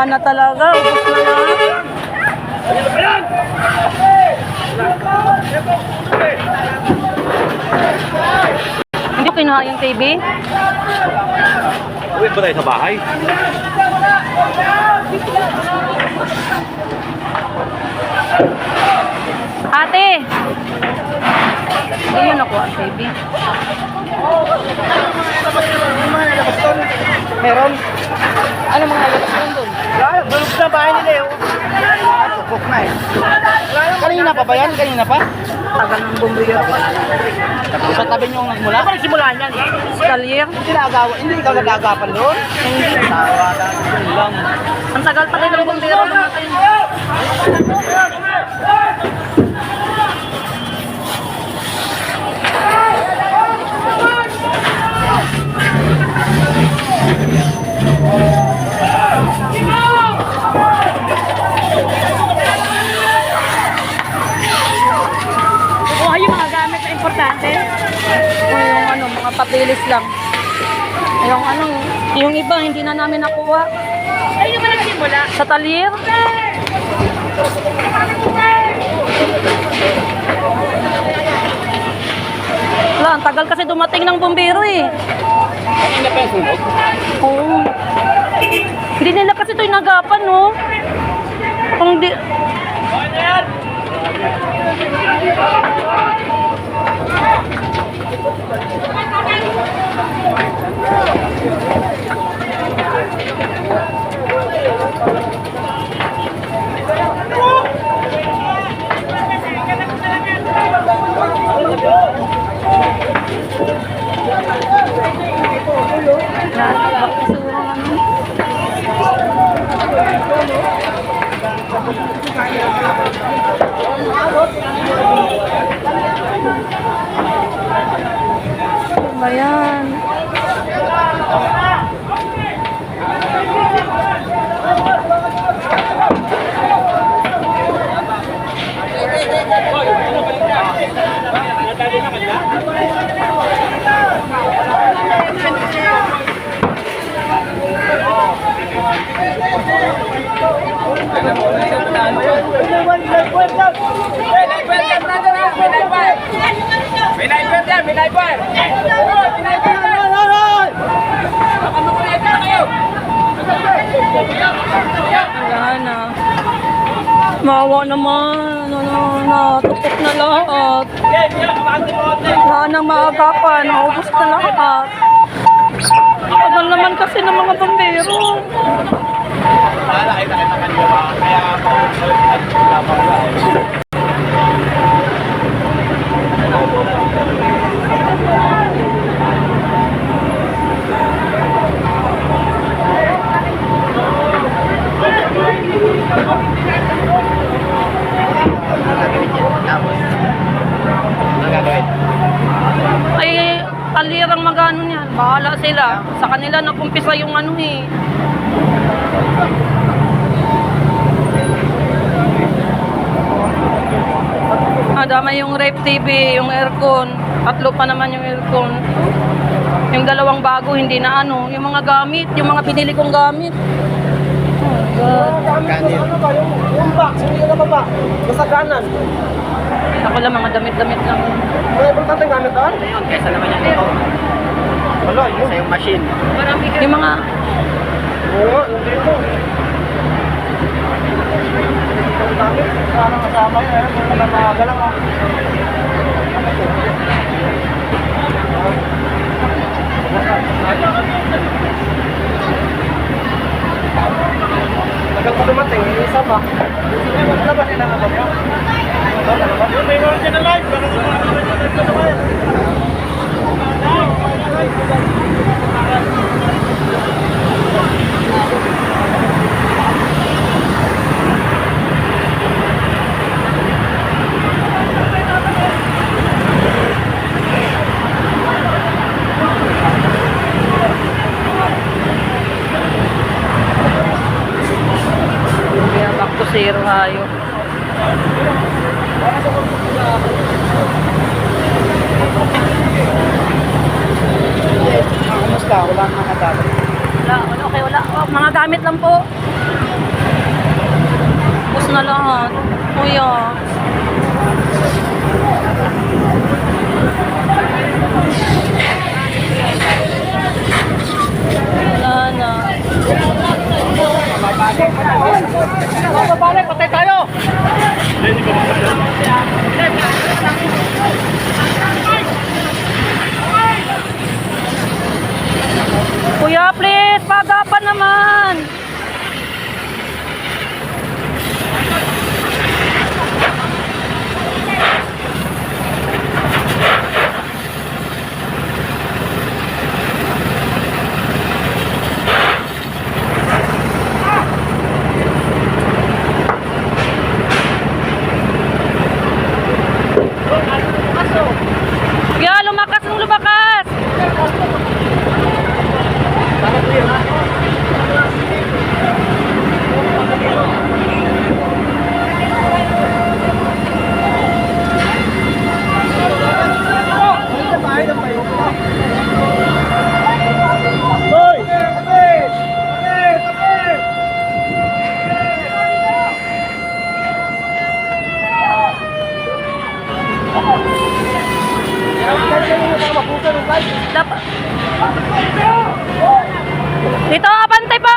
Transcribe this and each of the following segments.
Wala na talaga. Ubus na lang. Hindi ko kinuha yung TV. Uwi ba tayo sa bahay? Ate! Hindi yun nakuha ang TV. Meron? Ano mga labas doon? Bulog na bahay nila eh. Tukok na eh. Kanina pa ba yan? Kanina pa? Tagal ng bumbiro. Sa tabi nyo nagmula? Ako nagsimulaan yan eh. Scalier? Hindi ka nag-agapan doon? Hindi. Yun lang. Ang tagal pa rin ng bumbiro namatay. Kuha yung mga gamit na importante. O yung ano, mga papilis lang. Yung ano, yung iba hindi na namin nakuha. Ay, ba nagsimula? Sa talir. Wala, ang tagal kasi dumating ng bumbero eh. Kanina pa yung sunog? Oo. Hindi nila kasi ito inagapan, no? Kung di... Ayan. Ayan na. Mawa naman. Natupok na lahat. Wala nang maagapan. Naubos na lahat. Tagal naman kasi ng mga bombero. Ay, kalirang magano niyan. Bahala sila. Sa kanila nakumpisa yung ano eh. Dama yung rep TV, yung aircon. Tatlo pa naman yung aircon. Yung dalawang bago, hindi na ano. Yung mga gamit, yung mga pinili kong gamit. Oh my God. Yung box, hindi na ba? Masaganan. Ako lang, mga damit-damit lang. May importante gamit doon? Ayun, kaysa naman yan ito. Wala, yun. Sa yung machine. Yung mga... Oo, hindi ito. Ang dami, sana kasama yun. Kung namaga lang ah. Tagal pa dumating, yung isa pa. Labas nila nga ba yun? Yung may mga dyan na live, baka naman. Back to zero hayo. Kumusta? Wala nang nakatapos. Wala, okay, wala. Oh, mga gamit lang po. Ubus na lahat. Kuya. Wala na. Babalik, patay tayo! Kuya, please, pagapan naman. Kuya, lumakas ng lumakas. Hoy! Tabi! Tabi! Dapat. Dito, abantay pa.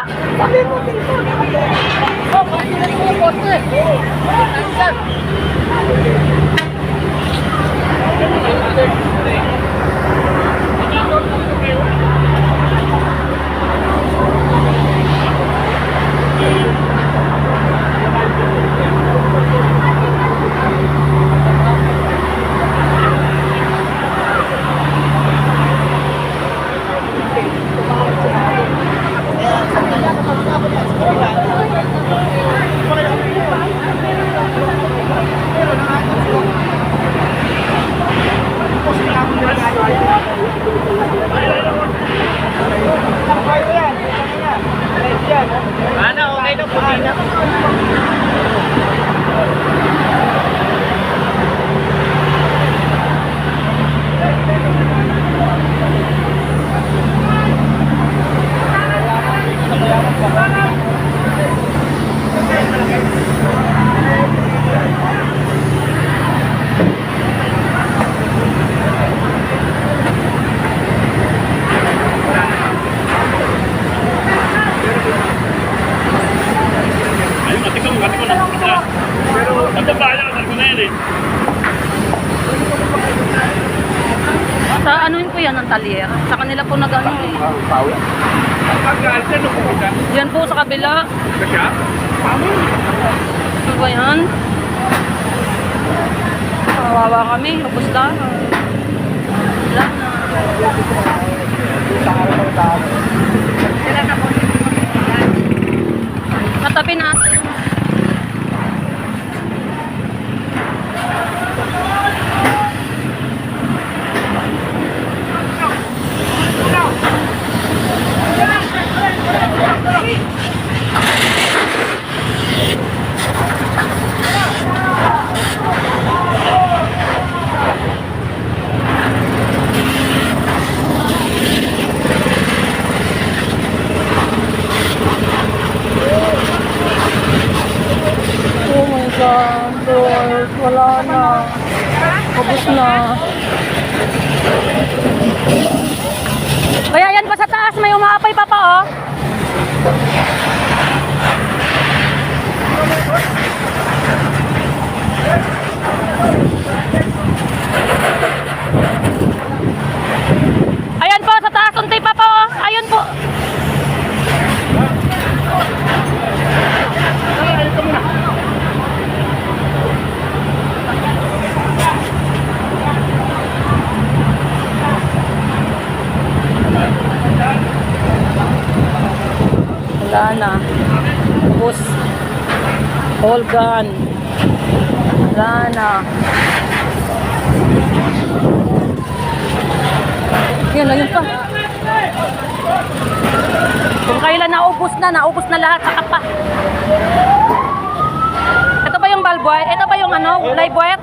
Ano, okay na po na. Sa anuin ko yan ng talyer. Sa kanila po nag-ano eh. Yan po sa kabila. Ano ba yan? Kawawa kami. Ubus na. Wala na. Natabi natin. Oh my God, Lord, wala na. Ubus na. Kaya yan pa sa taas, may umapay pa pa, oh. Ayan po, sa taas, unti pa po, oh. Ayun po. Wala na. Ubus. All gone. Wala na. Yan, ayun pa. Kung kailan naubos na lahat sa kapa. Ito ba yung bulb wire? Ito ba yung ano, live wire?